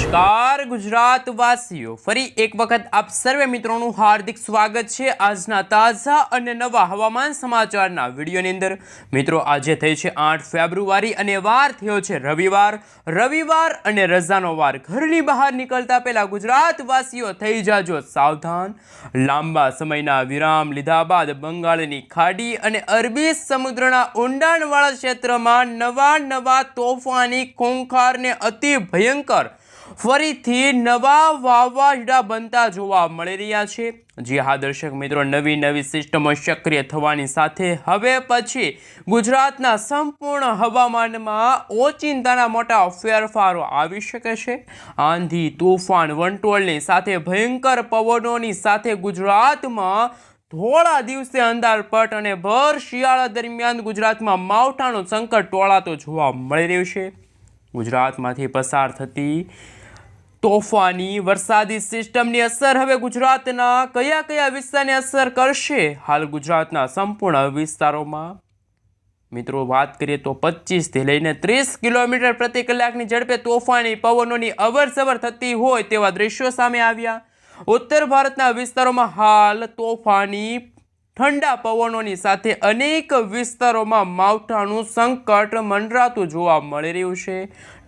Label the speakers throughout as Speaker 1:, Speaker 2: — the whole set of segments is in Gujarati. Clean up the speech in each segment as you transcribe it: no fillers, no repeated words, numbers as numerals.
Speaker 1: નમસ્કાર ગુજરાતવાસીઓ, ફરી એક વખત આપ સર્વે મિત્રોનું હાર્દિક સ્વાગત છે આજના તાજા અને નવા હવામાન સમાચારના વિડીયોની અંદર। મિત્રો, આજે થઈ છે 8 ફેબ્રુઆરી અને વાર થયો છે રવિવાર અને રજાનો વાર। ઘરની બહાર નીકળતા પહેલા ગુજરાતવાસીઓ થઈ જાજો સાવધાન। લાંબા સમયના વિરામ લીધા બાદ બંગાળની ખાડી અને અરબી સમુદ્રના ઊંડાણવાળા ક્ષેત્રમાં નવા તોફાની ખૂંખાર ને અતિ ભયંકર ફરીથી નવા વાવાઝોડા બનતા જોવા મળી રહ્યા છે। જી હા દર્શક મિત્રો, નવી સિસ્ટમો સક્રિય થવાની સાથે હવે પછી ગુજરાતના સંપૂર્ણ હવામાનમાં ઓચિંતાના મોટા ફેરફારો આવી શકે છે। આંધી, તોફાન, વંટોળની સાથે ભયંકર પવનોની સાથે ગુજરાતમાં થોડા દિવસે અંધારપટ અને ભર શિયાળા દરમિયાન ગુજરાતમાં માવઠાનું સંકટ ટોળાતો જોવા મળી રહ્યું છે। ગુજરાતમાંથી પસાર થતી તોફાની વરસાદી સિસ્ટમની અસર હવે ગુજરાતના કયા વિસ્તારને અસર કરશે? હાલ ગુજરાતના સંપૂર્ણ વિસ્તારોમાં મિત્રો વાત કરીએ તો 25 થી લઈને 30 કિલોમીટર પ્રતિ કલાકની ઝડપે તોફાની પવનોની અવરજવર થતી હોય તેવા દ્રશ્યો સામે આવ્યા। ઉત્તર ભારતના વિસ્તારોમાં હાલ તોફાની ઠંડા પવનોની સાથે અનેક વિસ્તારોમાં માવઠાનું સંકટ મંડરાતું જોવા મળી રહ્યું છે।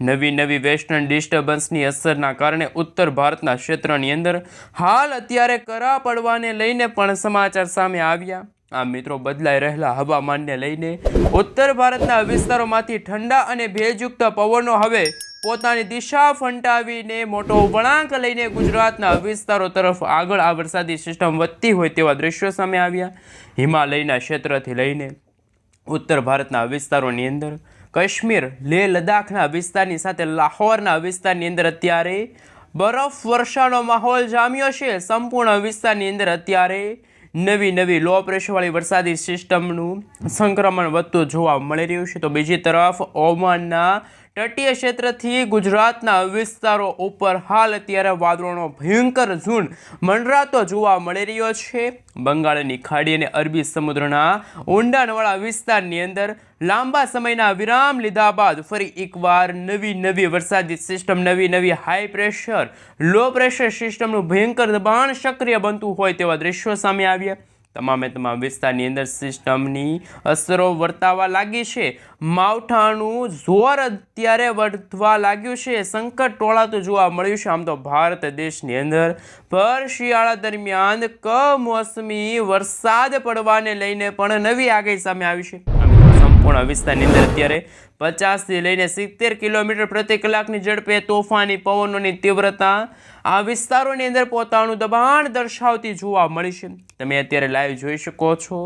Speaker 1: નવી વેસ્ટર્ન ડિસ્ટર્બન્સની અસરના કારણે ઉત્તર ભારતના ક્ષેત્રની અંદર હાલ અત્યારે કરા પડવાને લઈને પણ સમાચાર સામે આવ્યા। આ મિત્રો, બદલાઈ રહેલા હવામાનને લઈને ઉત્તર ભારતના વિસ્તારોમાંથી ઠંડા અને ભેજયુક્ત પવનો હવે પોતાની દિશા ફંટાવીને મોટો વળાંક લઈને ગુજરાતના વિસ્તારો તરફ આગળ આ વરસાદી સિસ્ટમ વધતી હોય તેવા દ્રશ્યો સામે આવ્યા। હિમાલયના ક્ષેત્રથી લઈને ઉત્તર ભારતના વિસ્તારોની અંદર કાશ્મીર, લેહ લદ્દાખના વિસ્તારની સાથે લાહોરના વિસ્તારની અંદર અત્યારે બરફ વર્ષાનો માહોલ જામ્યો છે। સંપૂર્ણ વિસ્તારની અંદર અત્યારે નવી લો પ્રેશરવાળી વરસાદી સિસ્ટમનું સંક્રમણ વધતું જોવા મળી રહ્યું છે। તો બીજી તરફ ઓમાનના તટીય ક્ષેત્રથી ગુજરાતના વિસ્તારો ઉપર હાલ અત્યારે વાદળોનો ભયંકર ઝુંડ મંડરાતો જોવા મળી રહ્યો છે। બંગાળની ખાડી અને અરબી સમુદ્રના ઊંડાણવાળા વિસ્તારની અંદર લાંબા સમયના વિરામ લીધા બાદ ફરી એકવાર નવી વરસાદી સિસ્ટમ, નવી હાઈ પ્રેશર, લો પ્રેશર સિસ્ટમનું ભયંકર દબાણ સક્રિય બનતું હોય તેવા દ્રશ્યો સામે આવ્યા। તમામ વિસ્તારની અંદર સિસ્ટમની અસરો વર્તાવા લાગી છે। માવઠાનું જોર અત્યારે વધવા લાગ્યું છે। સંકટ ટોળાતું જોવા મળ્યું છે। આમ તો ભારત દેશની અંદર ભર શિયાળા દરમિયાન કમોસમી વરસાદ પડવાને લઈને પણ નવી આગાહી સામે આવી છે। સંપૂર્ણ વિસ્તારની અંદર અત્યારે 50 થી લઈને 70 કિલોમીટર પ્રતિ કલાકની ઝડપે તોફાની પવનોની તીવ્રતા આ વિસ્તારોની અંદર પોતાનું દબાણ દર્શાવતી જોવા મળી છે। તમે અત્યારે લાઈવ જોઈ શકો છો।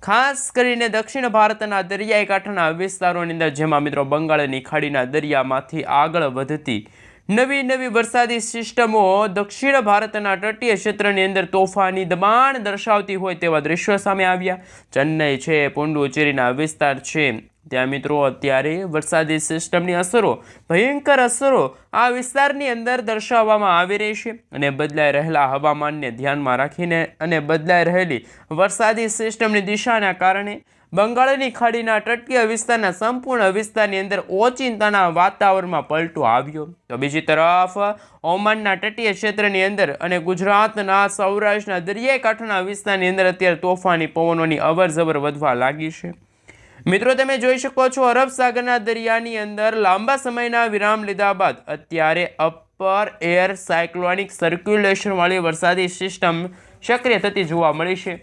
Speaker 1: ખાસ કરીને દક્ષિણ ભારતના દરિયાઈ કાંઠાના વિસ્તારોની અંદર, જેમાં મિત્રો બંગાળની ખાડીના દરિયામાંથી આગળ વધતી નવી વરસાદી સિસ્ટમો દક્ષિણ ભારતના તટીય ક્ષેત્રની અંદર તોફાની દબાણ દર્શાવતી હોય તેવા દ્રશ્યો સામે આવ્યા। ચેન્નઈ છે, પુડુચેરીના વિસ્તાર છે, ત્યાં મિત્રો અત્યારે વરસાદી સિસ્ટમની અસરો, ભયંકર અસરો આ વિસ્તારની અંદર દર્શાવવામાં આવી રહી છે। અને બદલાઈ રહેલા હવામાનને ધ્યાનમાં રાખીને અને બદલાઈ રહેલી વરસાદી સિસ્ટમની દિશાના કારણે બંગાળની ખાડીના તટીય વિસ્તારના સંપૂર્ણ વિસ્તારની અંદર ઓચિંતાના વાતાવરણમાં પલટો આવ્યો। તો બીજી તરફ ઓમાનના તટીય ક્ષેત્રની અંદર અને ગુજરાતના સૌરાષ્ટ્રના દરિયાઈ કાંઠાના વિસ્તારની અંદર અત્યારે તોફાની પવનોની અવરજવર વધવા લાગી છે। મિત્રો, તમે જોઈ શકો છો અરબ સાગરના દરિયાની અંદર લાંબા સમયના વિરામ લીધા બાદ અત્યારે અપર એર સાયક્લોનિક સર્ક્યુલેશન વાળી વરસાદી સિસ્ટમ સક્રિય થતી જોવા મળી છે।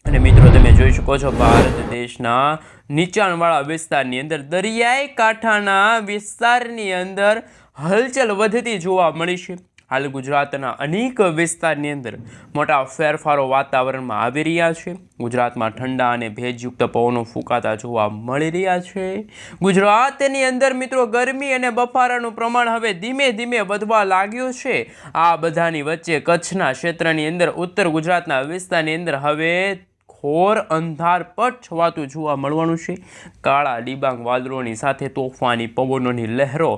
Speaker 1: અને મિત્રો, તમે જોઈ શકો છો ભારત દેશના નીચાણવાળા વિસ્તારની અંદર દરિયાઈ કાંઠાના વિસ્તારની અંદર હલચલ વધતી જોવા મળી છે। હાલ ગુજરાતના અનેક વિસ્તારની અંદર મોટા ફેરફારો વાતાવરણમાં આવી રહ્યા છે। ગુજરાતમાં ઠંડા અને ભેજયુક્ત પવનો ફૂંકાતા જોવા મળી રહ્યા છે। ગુજરાતની અંદર મિત્રો ગરમી અને બફારાનું પ્રમાણ હવે ધીમે વધવા લાગ્યું છે। આ બધાની વચ્ચે કચ્છના ક્ષેત્રની અંદર, ઉત્તર ગુજરાતના વિસ્તારની અંદર હવે ઘોર અંધારપટ છવાતું જોવા મળવાનું છે। કાળા ડિબાંગ વાદળોની સાથે તોફાની પવનોની લહેરો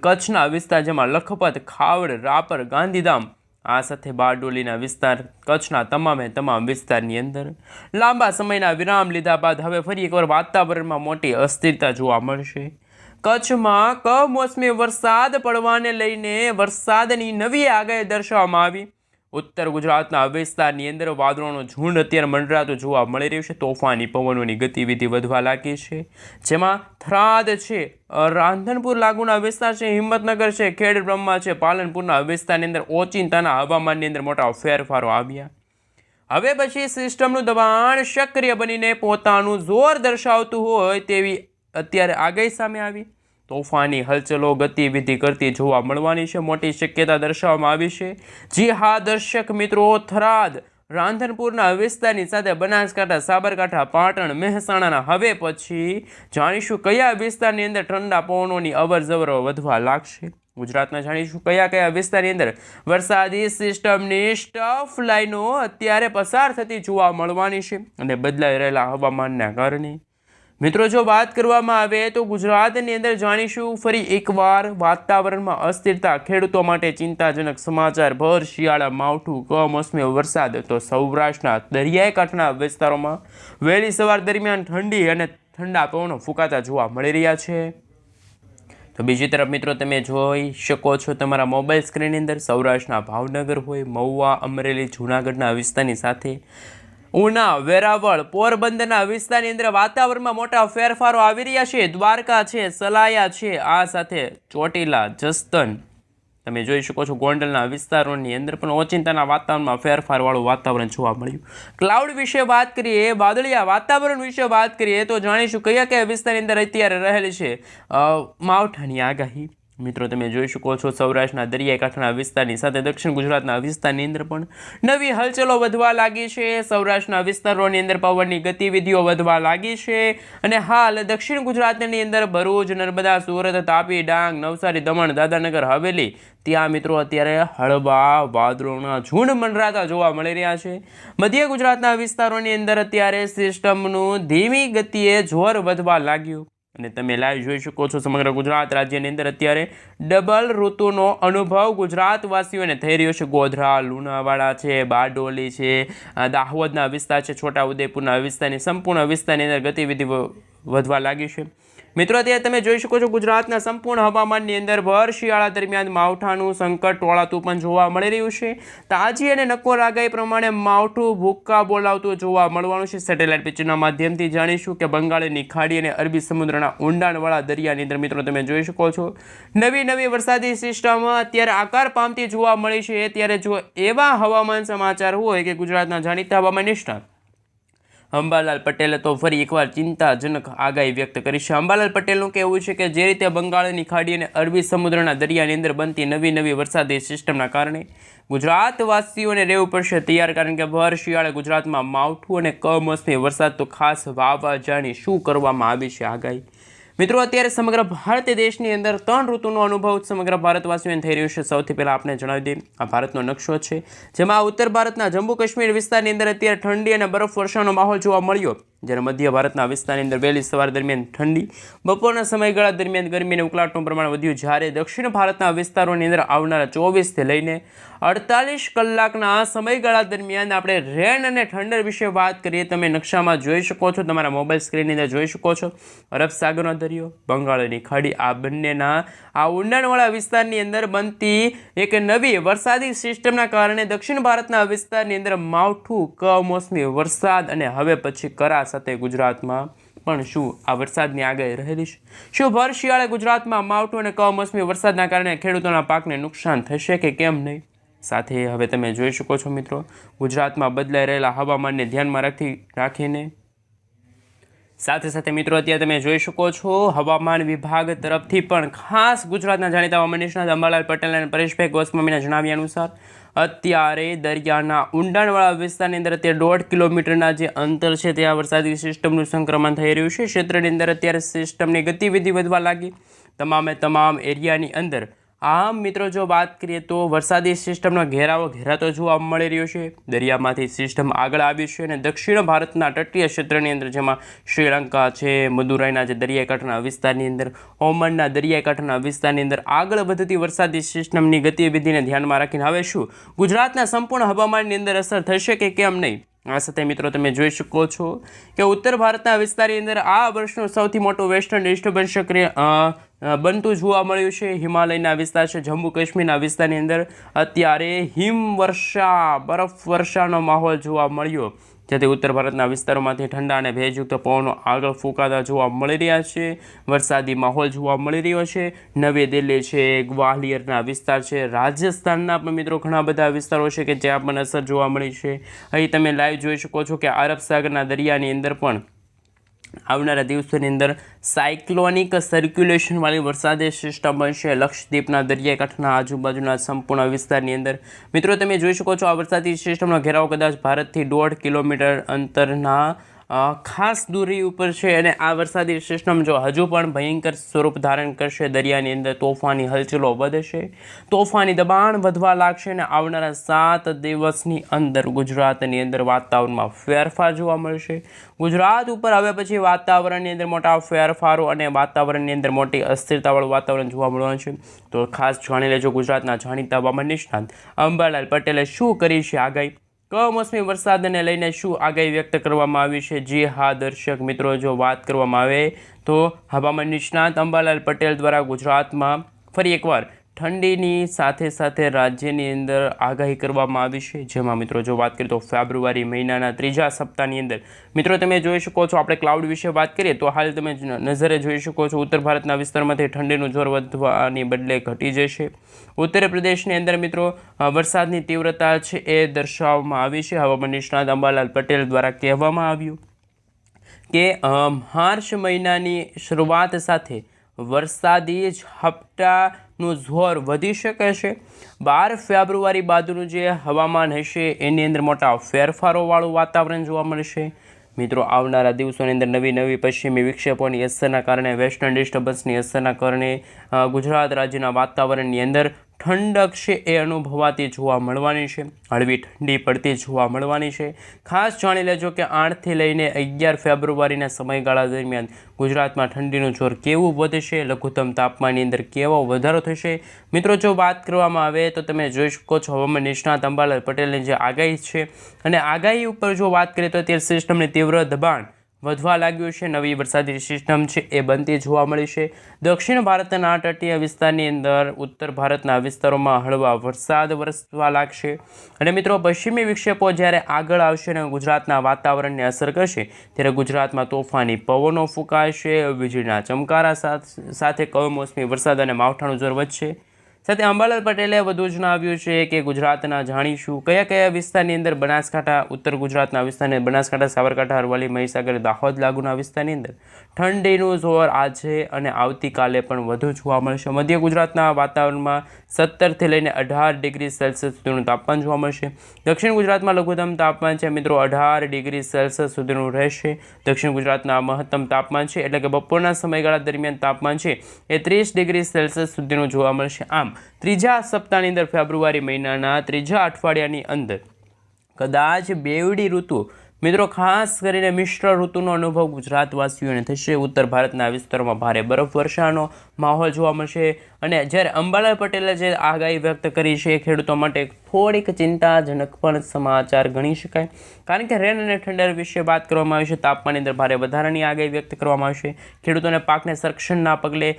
Speaker 1: કચ્છના વિસ્તાર, જેમાં લખપત, ખાવડ, રાપર, ગાંધીધામ, આ સાથે બારડોલીના વિસ્તાર, કચ્છના તમામ વિસ્તારની અંદર લાંબા સમયના વિરામ લીધા બાદ હવે ફરી એકવાર વાતાવરણમાં મોટી અસ્થિરતા જોવા મળશે। કચ્છમાં કમોસમી વરસાદ પડવાને લઈને વરસાદની નવી આગાહી દર્શાવવામાં આવી. ઉત્તર ગુજરાતના વિસ્તારની અંદર વાદળોનો ઝુંડ અત્યારે મંડરાતો જોવા મળી રહ્યું છે. તોફાની પવનોની ગતિવિધિ વધવા લાગી છે, જેમાં થરાદ છે, રાંધનપુર લાગુના વિસ્તાર છે, હિંમતનગર છે, ખેડ બ્રહ્મા છે, પાલનપુરના વિસ્તારની અંદર ઓચિંતાના હવામાનની અંદર મોટા ફેરફારો આવ્યા. હવે પછી સિસ્ટમનું દબાણ સક્રિય બનીને પોતાનું જોર દર્શાવતું હોય તેવી અત્યારે આગાહી સામે આવી. તોફાની હલચલો ગતિવિધિ કરતી જોવા મળવાની છે, મોટી શક્યતા દર્શાવવામાં આવી છે. જી હા દર્શક મિત્રો, થરાદ, રાંધનપુરના વિસ્તારની સાથે બનાસકાંઠા, સાબરકાંઠા, પાટણ, મહેસાણાના હવે પછી જાણીશું કયા વિસ્તારની અંદર ઠંડા પવનોની અવરજવર વધવા લાગશે. ગુજરાતના જાણીશું કયા કયા વિસ્તારની અંદર વરસાદી સિસ્ટમની સ્ટફ લાઈનો અત્યારે પસાર થતી જોવા મળવાની છે અને બદલાઈ રહેલા હવામાનના કારણે. મિત્રો, જો વાત કરવામાં આવે તો ગુજરાતની અંદર જાણીશું ફરી એકવાર વાતાવરણમાં અસ્થિરતા, ખેડૂતો માટે ચિંતાજનક સમાચાર. ભર શિયાળા માવઠું, કમોસમી વરસાદ. તો સૌરાષ્ટ્રના દરિયાઈ કાંઠાના વિસ્તારોમાં વહેલી સવાર દરમિયાન ઠંડી અને ઠંડા પવનો ફૂંકાતા જોવા મળી રહ્યા છે. તો બીજી તરફ મિત્રો, તમે જોઈ શકો છો તમારા મોબાઈલ સ્ક્રીનની અંદર સૌરાષ્ટ્રના ભાવનગર હોય, મહુવા, અમરેલી, જૂનાગઢના વિસ્તારની સાથે ઉના, વેરાવળ, પોરબંદરના વિસ્તારની અંદર વાતાવરણમાં મોટા ફેરફારો આવી રહ્યા છે. દ્વારકા છે, સલાયા છે, આ સાથે ચોટીલા, જસદન, તમે જોઈ શકો છો ગોંડલના વિસ્તારોની અંદર પણ ઓચિંતાના વાતાવરણમાં ફેરફારવાળું વાતાવરણ જોવા મળ્યું. ક્લાઉડ વિશે વાત કરીએ, વાદળિયા વાતાવરણ વિશે વાત કરીએ તો જાણીશું કયા કયા વિસ્તારની અંદર અત્યારે રહેલી છે માવઠાની આગાહી. મિત્રો, તમે જોઈ શકો છો સૌરાષ્ટ્રના દરિયાઈ કાંઠાના વિસ્તારની સાથે દક્ષિણ ગુજરાતના વિસ્તારની અંદર પણ નવી હલચલો વધવા લાગી છે. સૌરાષ્ટ્રના વિસ્તારોની અંદર પવનની ગતિવિધિઓ વધવા લાગી છે અને હાલ દક્ષિણ ગુજરાતની અંદર ભરૂચ, નર્મદા, સુરત, તાપી, ડાંગ, નવસારી, દમણ, દાદરાનગર હવેલી ત્યાં મિત્રો અત્યારે હળવા વાદળોના ઝુંડ મંડરાતા જોવા મળી રહ્યા છે. મધ્ય ગુજરાતના વિસ્તારોની અંદર અત્યારે સિસ્ટમનું ધીમી ગતિએ જોર વધવા લાગ્યું અને તમે લાઈવ જોઈ શકો છો સમગ્ર ગુજરાત રાજ્યની અંદર અત્યારે ડબલ ઋતુનો અનુભવ ગુજરાતવાસીઓને થઈ રહ્યો છે. ગોધરા, લુણાવાડા છે, બારડોલી છે, દાહોદના વિસ્તાર છે, છોટાઉદેપુરના વિસ્તારની સંપૂર્ણ વિસ્તારની અંદર ગતિવિધિ વધવા લાગી છે. મિત્રો, અત્યારે તમે જોઈ શકો છો ગુજરાતના સંપૂર્ણ હવામાનની અંદર ભર શિયાળા દરમિયાન માવઠાનું સંકટ ટોળાતું પણ જોવા મળી રહ્યું છે. તાજી અને નક્કોર આગાહી પ્રમાણે માવઠું ભૂક્કા બોલાવતું જોવા મળવાનું છે. સેટેલાઇટ પિક્ચરના માધ્યમથી જાણીશું કે બંગાળની ખાડી અને અરબી સમુદ્રના ઊંડાણવાળા દરિયાની અંદર મિત્રો તમે જોઈ શકો છો નવી વરસાદી સિસ્ટમ અત્યારે આકાર પામતી જોવા મળી છે. ત્યારે જો એવા હવામાન સમાચાર હોય કે ગુજરાતના જાણીતા હવામાન નિષ્ણાત અંબાલાલ પટેલે તો ફરી એકવાર ચિંતાજનક આગાહી વ્યક્ત કરી છે. અંબાલાલ પટેલનું કહેવું છે કે જે રીતે બંગાળની ખાડી અને અરબી સમુદ્રના દરિયાની અંદર બનતી નવી વરસાદી સિસ્ટમના કારણે ગુજરાતવાસીઓને રહેવું પડશે તૈયાર, કારણ કે ભર શિયાળે ગુજરાતમાં માવઠું અને કમોસમી વરસાદ તો ખાસ વાવાઝોડાની શું કરવામાં આવી છે આગાહી. મિત્રો, અત્યારે સમગ્ર ભારત દેશની અંદર 3 ઋતુનો અનુભવ સમગ્ર ભારતવાસીઓને થઈ રહ્યો છે. સૌથી પહેલાં આપણે જણાવી દઈએ, આ ભારતનો નકશો છે જેમાં ઉત્તર ભારતના જમ્મુ કાશ્મીર વિસ્તારની અંદર અત્યારે ઠંડી અને બરફ વર્ષાનો માહોલ જોવા મળ્યો, જ્યારે મધ્ય ભારતના વિસ્તારની અંદર વહેલી સવાર દરમિયાન ઠંડી, બપોરના સમયગાળા દરમિયાન ગરમી અને ઉકળાટનું પ્રમાણ વધ્યું, જ્યારે દક્ષિણ ભારતના વિસ્તારોની અંદર આવનારા 24થી લઈને 48 કલાકના સમયગાળા દરમિયાન આપણે રેન અને ઠંડર વિશે વાત કરીએ. તમે નકશામાં જોઈ શકો છો, તમારા મોબાઈલ સ્ક્રીનની અંદર જોઈ શકો છો અરબ સાગરનો દરિયો, બંગાળની ખાડી, આ બંનેના આ ઊંડાણવાળા વિસ્તારની અંદર બનતી એક નવી વરસાદી સિસ્ટમના કારણે દક્ષિણ ભારતના વિસ્તારની અંદર માવઠું, કમોસમી વરસાદ અને હવે પછી કરા સાથે ગુજરાતમાં પણ શું આ વરસાદની આગાહી રહેલી છે? શું ભર શિયાળે ગુજરાતમાં માવઠું અને કમોસમી વરસાદના કારણે ખેડૂતોના પાકને નુકસાન થશે કે કેમ નહીં? સાથે હવે તમે જોઈ શકો છો મિત્રો, ગુજરાતમાં બદલાઈ રહેલા હવામાનને ધ્યાનમાં રાખીને સાથે મિત્રો અત્યારે તમે જોઈ શકો છો હવામાન વિભાગ તરફથી પણ ખાસ ગુજરાતના જાણીતા હવામાન નિષ્ણાત અંબાલાલ પટેલ અને પરેશભાઈ ગોસ્વામીના જણાવ્યા અનુસાર અત્યારે દરિયાના ઊંડાણવાળા વિસ્તારની અંદર અત્યારે 1.5 કિલોમીટરના જે અંતર છે ત્યાં વરસાદી સિસ્ટમનું સંક્રમણ થઈ રહ્યું છે. ક્ષેત્રની અંદર અત્યારે સિસ્ટમની ગતિવિધિ વધવા લાગી તમામ એરિયાની અંદર. આમ મિત્રો, જો વાત કરીએ તો વરસાદી સિસ્ટમનો ઘેરાતો જોવા મળી રહ્યો છે. દરિયામાંથી સિસ્ટમ આગળ આવી છે અને દક્ષિણ ભારતના તટીય ક્ષેત્રની અંદર જેમાં શ્રીલંકા છે, મદુરાઈના જે દરિયાઈ કાંઠાના વિસ્તારની અંદર, ઓમનના દરિયાઈ કાંઠાના વિસ્તારની અંદર આગળ વધતી વરસાદી સિસ્ટમની ગતિવિધિને ધ્યાનમાં રાખીને હવે શું ગુજરાતના સંપૂર્ણ હવામાનની અંદર અસર થશે કે કેમ નહીં? આ સાથે મિત્રો તમે જોઈ શકો છો કે ઉત્તર ભારતના વિસ્તારની અંદર આ વર્ષનું સૌથી મોટું વેસ્ટર્ન ડિસ્ટર્બન્સ સક્રિય બનતું જોવા મળ્યું છે. હિમાલયના વિસ્તાર છે, જમ્મુ કાશ્મીરના વિસ્તારની અંદર અત્યારે હિમવર્ષા, બરફવર્ષાનો માહોલ જોવા મળ્યો, જેથી ઉત્તર ભારતના વિસ્તારોમાંથી ઠંડા અને ભેજયુક્ત પવનો આગળ ફૂંકાતા જોવા મળી રહ્યા છે. વરસાદી માહોલ જોવા મળી રહ્યો છે. નવી દિલ્હી છે, ગ્વાલિયરના વિસ્તાર છે, રાજસ્થાનના પણ મિત્રો ઘણા બધા વિસ્તારો છે કે જ્યાં પણ અસર જોવા મળી છે. અહીં તમે લાઈવ જોઈ શકો છો કે અરબ સાગરના દરિયાની અંદર પણ આવનારા દિવસોની અંદર સાયક્લોનિક સર્ક્યુલેશનવાળી વરસાદી સિસ્ટમ બનશે લક્ષદ્વીપના દરિયાકાંઠાના આજુબાજુના સંપૂર્ણ વિસ્તારની અંદર. મિત્રો તમે જોઈ શકો છો આ વરસાદી સિસ્ટમનો ઘેરાવ કદાચ ભારતથી 1.5 કિલોમીટર અંતરના ખાસ દૂરી ઉપર છે અને આ વરસાદી સિસ્ટમ જો હજુ પણ ભયંકર સ્વરૂપ ધારણ કરશે, દરિયાની અંદર તોફાની હલચલો વધશે, તોફાની દબાણ વધવા લાગશે અને આવનારા 7 દિવસની અંદર ગુજરાતની અંદર વાતાવરણમાં ફેરફાર જોવા મળશે. ગુજરાત ઉપર હવે પછી વાતાવરણની અંદર મોટા ફેરફારો અને વાતાવરણની અંદર મોટી અસ્થિરતાવાળું વાતાવરણ જોવા મળવાનું છે. તો ખાસ જાણી લેજો ગુજરાતના જાણીતા હવામાન નિષ્ણાત અંબાલાલ પટેલે શું કરી છે આગાહી, કમોસમી વરસાદને લઈને શું આગાહી વ્યક્ત કરવામાં આવી છે. જી હા દર્શક મિત્રો, જો વાત કરવામાં આવે તો હવામાન નિષ્ણાત અંબાલાલ પટેલ દ્વારા ગુજરાતમાં ફરી એકવાર ઠંડીની સાથે સાથે રાજ્યની અંદર આગાહી કરવામાં આવી છે. જેમાં મિત્રો જો વાત કરીએ તો ફેબ્રુઆરી મહિનાના 3જા સપ્તાહની અંદર મિત્રો તમે જોઈ શકો છો, આપણે ક્લાઉડ વિશે વાત કરીએ તો હાલ તમે નજરે જોઈ શકો છો ઉત્તર ભારતના વિસ્તારમાંથી ઠંડીનું જોર વધવાની બદલે ઘટી જશે. ઉત્તર પ્રદેશની અંદર મિત્રો વરસાદની તીવ્રતા છે એ દર્શાવવામાં આવી છે. હવામાન નિષ્ણાત અંબાલાલ પટેલ દ્વારા કહેવામાં આવ્યું કે માર્ચ મહિનાની શરૂઆત સાથે વરસાદી ઝાપટાનું જોર વધી શકે છે. 12 ફેબ્રુઆરી બાદનું જે હવામાન હશે એની અંદર મોટા ફેરફારોવાળું વાતાવરણ જોવા મળશે. મિત્રો આવનારા દિવસોની અંદર નવી પશ્ચિમી વિક્ષેપોની અસરના કારણે, વેસ્ટર્ન ડિસ્ટર્બન્સની અસરના કારણે ગુજરાત રાજ્યના વાતાવરણની અંદર ઠંડક છે એ અનુભવાતી જોવા મળવાની છે. હળવી ઠંડી પડતી જોવા મળવાની છે. ખાસ જાણી લેજો કે 8થી લઈને 11 ફેબ્રુઆરીના સમયગાળા દરમિયાન ગુજરાતમાં ઠંડીનું જોર કેવું વધશે, લઘુત્તમ તાપમાનની અંદર કેવો વધારો થશે. મિત્રો જો વાત કરવામાં આવે તો તમે જોઈ શકો છો હવામાન નિષ્ણાત અંબાલાલ પટેલની જે આગાહી છે અને આગાહી ઉપર જો વાત કરીએ તો અત્યારે સિસ્ટમની તીવ્ર દબાણ વધવા લાગ્યું છે. નવી વરસાદી સિસ્ટમ છે એ બનતી જોવા મળી છે. દક્ષિણ ભારતના તટીય વિસ્તારની અંદર ઉત્તર ભારતના વિસ્તારોમાં હળવા વરસાદ વરસવા લાગશે અને મિત્રો પશ્ચિમી વિક્ષેપો જ્યારે આગળ આવશે અને ગુજરાતના વાતાવરણને અસર કરશે ત્યારે ગુજરાતમાં તોફાની પવનો ફૂંકાશે, વીજળીના ચમકારા સાથે કમોસમી વરસાદ અને માવઠાનું જોર વધશે. સાથે અંબાલાલ પટેલે વધુ જણાવ્યું છે કે ગુજરાતના જાણીશું કયા વિસ્તારની અંદર બનાસકાંઠા, ઉત્તર ગુજરાતના વિસ્તારની બનાસકાંઠા, સાબરકાંઠા, અરવલ્લી, મહીસાગર, દાહોદ લાગુના વિસ્તારની અંદર ઠંડીનું જોર આજે અને આવતીકાલે પણ વધુ જોવા મળશે. મધ્ય ગુજરાતના વાતાવરણમાં 17થી લઈને 18 ડિગ્રી સેલ્સિયસ સુધીનું તાપમાન જોવા મળશે. દક્ષિણ ગુજરાતમાં લઘુત્તમ તાપમાન છે મિત્રો 18 ડિગ્રી સેલ્સિયસ સુધીનું રહેશે. દક્ષિણ ગુજરાતના મહત્તમ તાપમાન છે એટલે કે બપોરના સમયગાળા દરમિયાન તાપમાન છે એ 30 ડિગ્રી સેલ્સિયસ સુધીનું જોવા મળશે. આમ 3જા સપ્તાહની અંદર ફેબ્રુઆરી મહિનાના 3જા અઠવાડિયાની અંદર કદાચ બેવડી ઋતુ મિત્રો ખાસ કરીને મિશ્ર ઋતુનો અનુભવ ગુજરાતવાસીઓને થશે. ઉત્તર ભારતના વિસ્તારોમાં ભારે બરફવર્ષાનો માહોલ જોવા મળશે અને જ્યારે અંબાલાલ પટેલે જે આગાહી વ્યક્ત કરી છે એ ખેડૂતો માટે થોડીક ચિંતાજનક પણ સમાચાર ગણી શકાય. કારણ કે રેન અને ઠંડર વિશે વાત કરવામાં આવી છે. તાપમાનની અંદર ભારે વધારાની આગાહી વ્યક્ત કરવામાં આવશે. ખેડૂતોને પાકને સંરક્ષણના પગલે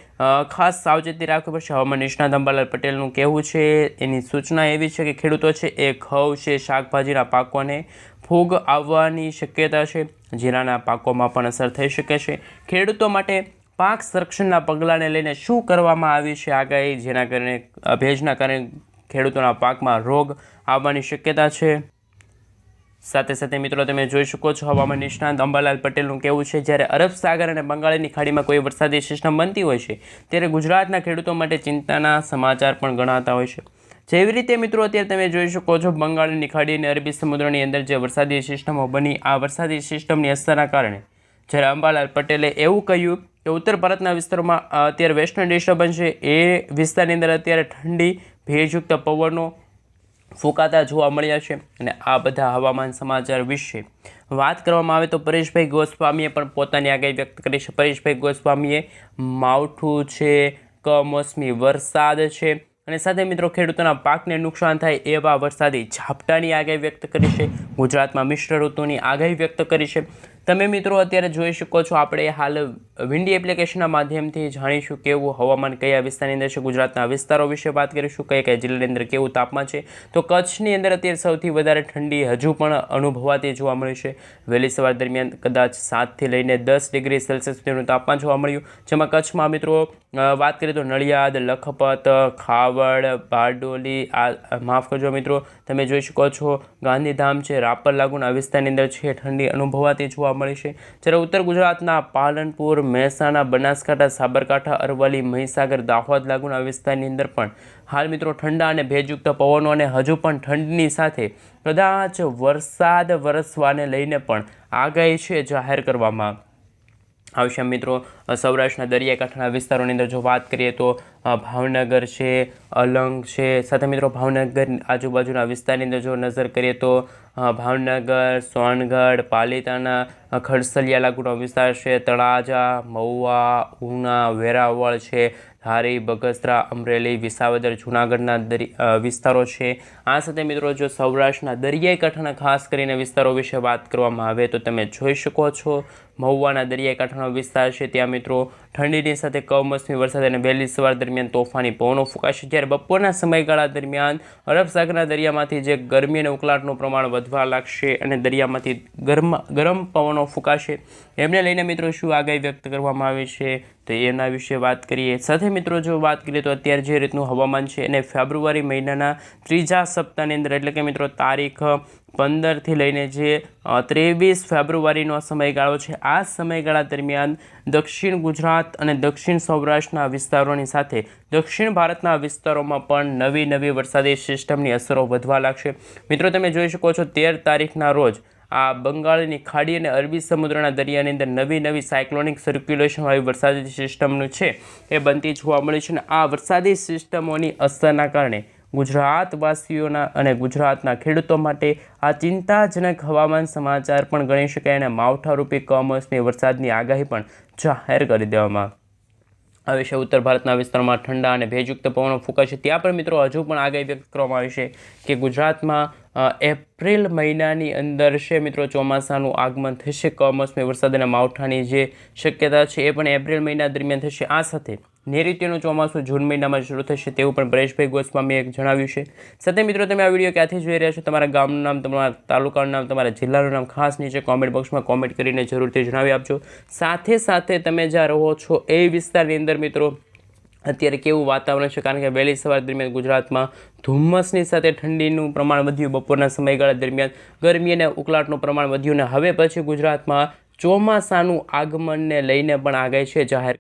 Speaker 1: ખાસ સાવચેતી રાખવી પડશે. હવામાન નિષ્ણાત અંબાલાલ પટેલનું કહેવું છે, એની સૂચના એવી છે કે ખેડૂતો છે એ ઘઉં છે, શાકભાજીના પાકોને ફૂગ આવવાની શક્યતા છે. જીરાના પાકોમાં પણ અસર થઈ શકે છે. ખેડૂતો માટે પાક સંરક્ષણના પગલાંને લઈને શું કરવામાં આવી છે આગાહી, જેના કારણે ભેજના કારણે ખેડૂતોના પાકમાં રોગ આવવાની શક્યતા છે. સાથે સાથે મિત્રો તમે જોઈ શકો છો હવામાન નિષ્ણાંત અંબાલાલ પટેલનું કહેવું છે જ્યારે અરબ સાગર અને બંગાળની ખાડીમાં કોઈ વરસાદી સિસ્ટમ બનતી હોય છે ત્યારે ગુજરાતના ખેડૂતો માટે ચિંતાના સમાચાર પણ ગણાતા હોય છે. જેવી રીતે મિત્રો અત્યારે તમે જોઈ શકો છો બંગાળની ખાડી અને અરબી સમુદ્રની અંદર જે વરસાદી સિસ્ટમો બની, આ વરસાદી સિસ્ટમની અસરના કારણે જ્યારે અંબાલાલ પટેલે એવું કહ્યું કે ઉત્તર ભારતના વિસ્તારોમાં અત્યારે વેસ્ટર્ન ડિસ્ટર્બન્સ છે એ વિસ્તારની અંદર અત્યારે ઠંડી ભેજયુક્ત પવનો ફૂંકાતા જોવા મળ્યા છે. અને આ બધા હવામાન સમાચાર વિશે વાત કરવામાં આવે તો પરેશભાઈ ગોસ્વામીએ પણ પોતાની આગાહી વ્યક્ત કરી છે. પરેશભાઈ ગોસ્વામીએ માવઠું છે, કમોસમી વરસાદ છે અને સાથે મિત્રો ખેડૂતોના પાકને નુકસાન થાય એવા વરસાદી ઝાપટાની આગાહી વ્યક્ત કરી છે. ગુજરાતમાં મિશ્ર ઋતુની આગાહી વ્યક્ત કરી છે. તમે મિત્રો અત્યારે જોઈ શકો છો, આપણે હાલ વિન્ડી એપ્લિકેશનના માધ્યમથી જાણીશું કેવું હવામાન કયા વિસ્તારની અંદર છે. ગુજરાતના વિસ્તારો વિશે વાત કરીશું, કયા કયા જિલ્લાની અંદર કેવું તાપમાન છે. તો કચ્છની અંદર અત્યારે સૌથી વધારે ઠંડી હજુ પણ અનુભવાતી જોવા મળી છે. વહેલી સવાર દરમિયાન કદાચ 7થી લઈને 10 ડિગ્રી સેલ્સિયસ સુધીનું તાપમાન જોવા મળ્યું, જેમાં કચ્છમાં મિત્રો વાત કરીએ તો નડિયાદ, લખપત, ખાવડ, બારડોલી, માફ કરજો મિત્રો, તમે જોઈ શકો છો ગાંધીધામ છે, રાપર લાગુના વિસ્તારની અંદર છે ઠંડી અનુભવાતી જોવા મળી છે. જ્યારે ઉત્તર ગુજરાતના પાલનપુર, મહેસાણા, બનાસકાંઠા, સાબરકાંઠા, અરવલ્લી, મહીસાગર, દાહોદ લાગુના વિસ્તારની અંદર પણ હાલ મિત્રો ઠંડા અને ભેજયુક્ત પવનો અને હજુ પણ ઠંડીની સાથે કદાચ વરસાદ વરસવાને લઈને પણ આગાહી છે જાહેર કરવામાં આવશે. મિત્રો સૌરાષ્ટ્રના દરિયાકાંઠાના વિસ્તારોની અંદર જો વાત કરીએ તો ભાવનગર છે, અલંગ છે, સાથે મિત્રો ભાવનગર આજુબાજુના વિસ્તારની અંદર જો નજર કરીએ તો ભાવનગર, સોનગઢ, પાલિતાણા, ખડસલિયા લાગુનો વિસ્તાર છે, તળાજા, મહુવા, ઉના, વેરાવળ છે, ધારી, બગસરા, અમરેલી, વિસાવદર, જૂનાગઢના વિસ્તારો છે. આ સાથે મિત્રો જો સૌરાષ્ટ્રના દરિયાઈ કાંઠાના ખાસ કરીને વિસ્તારો વિશે વાત કરવામાં આવે તો તમે જોઈ શકો છો મહુવાના દરિયાઈ કાંઠાનો વિસ્તાર છે, ત્યાં મિત્રો ઠંડીની સાથે કમોસમી વરસાદ અને વહેલી સવાર દરમિયાન તોફાની પવનો ફૂંકાશે. જ્યારે બપોરના સમયગાળા દરમિયાન અરબ સાગરના દરિયામાંથી જે ગરમી અને ઉકળાટનું પ્રમાણ વધવા લાગશે અને દરિયામાંથી ગરમ પવનો ફૂંકાશે. એમને લઈને મિત્રો શું આગાહી વ્યક્ત કરવામાં આવી છે તો એના વિશે વાત કરીએ. સાથે મિત્રો જો વાત કરીએ તો અત્યારે જે રીતનું હવામાન છે અને ફેબ્રુઆરી મહિનાના ત્રીજા સપ્તાહની અંદર એટલે કે મિત્રો તારીખ 15થી લઈને જે 23 ફેબ્રુઆરીનો સમયગાળો છે, આ સમયગાળા દરમિયાન દક્ષિણ ગુજરાત અને દક્ષિણ સૌરાષ્ટ્રના વિસ્તારોની સાથે દક્ષિણ ભારતના વિસ્તારોમાં પણ નવી વરસાદી સિસ્ટમની અસરો વધવા લાગશે. મિત્રો તમે જોઈ શકો છો 13 તારીખના રોજ આ બંગાળની ખાડી અને અરબી સમુદ્રના દરિયાની અંદર નવી સાયક્લોનિક સર્ક્યુલેશનવાળી વરસાદી સિસ્ટમનું છે એ બનતી જોવા મળી છે. અને આ વરસાદી સિસ્ટમોની અસરના કારણે ગુજરાતવાસીઓના અને ગુજરાતના ખેડૂતો માટે આ ચિંતાજનક હવામાન સમાચાર પણ ગણી શકાય અને માવઠારૂપી કમોસમી વરસાદની આગાહી પણ જાહેર કરી દેવામાં આવી છે. ઉત્તર ભારતના વિસ્તારોમાં ઠંડા અને ભેજયુક્ત પવનો ફૂંકાશે. ત્યાં પણ મિત્રો હજુ પણ આગાહી વ્યક્ત કરવામાં આવી છે કે ગુજરાતમાં એપ્રિલ મહિનાની અંદર છે મિત્રો ચોમાસાનું આગમન થશે. કમોસમી વરસાદ અને માવઠાની જે શક્યતા છે એ પણ એપ્રિલ મહિના દરમિયાન થશે. આ સાથે નૈઋત્યનું ચોમાસું જૂન મહિનામાં શરૂ થશે તેવું પણ પરેશભાઈ ગોસ્વામીએ જણાવ્યું છે. સાથે મિત્રો તમે આ વિડીયો ક્યાંથી જોઈ રહ્યા છો, તમારા ગામનું નામ, તમારા તાલુકાનું નામ, તમારા જિલ્લાનું નામ ખાસ નીચે કોમેન્ટ બોક્સમાં કોમેન્ટ કરીને જરૂરથી જણાવી આપજો. સાથે તમે જ્યાં રહો છો એ વિસ્તારની અંદર મિત્રો અત્યારે કેવું વાતાવરણ છે, કારણ કે વહેલી સવાર દરમિયાન ગુજરાતમાં ધુમ્મસની સાથે ઠંડીનું પ્રમાણ વધ્યું, બપોરના સમયગાળા દરમિયાન ગરમી અને ઉકળાટનું પ્રમાણ વધ્યું અને હવે પછી ગુજરાતમાં ચોમાસાનું આગમનને લઈને પણ આગાહી છે જાહેર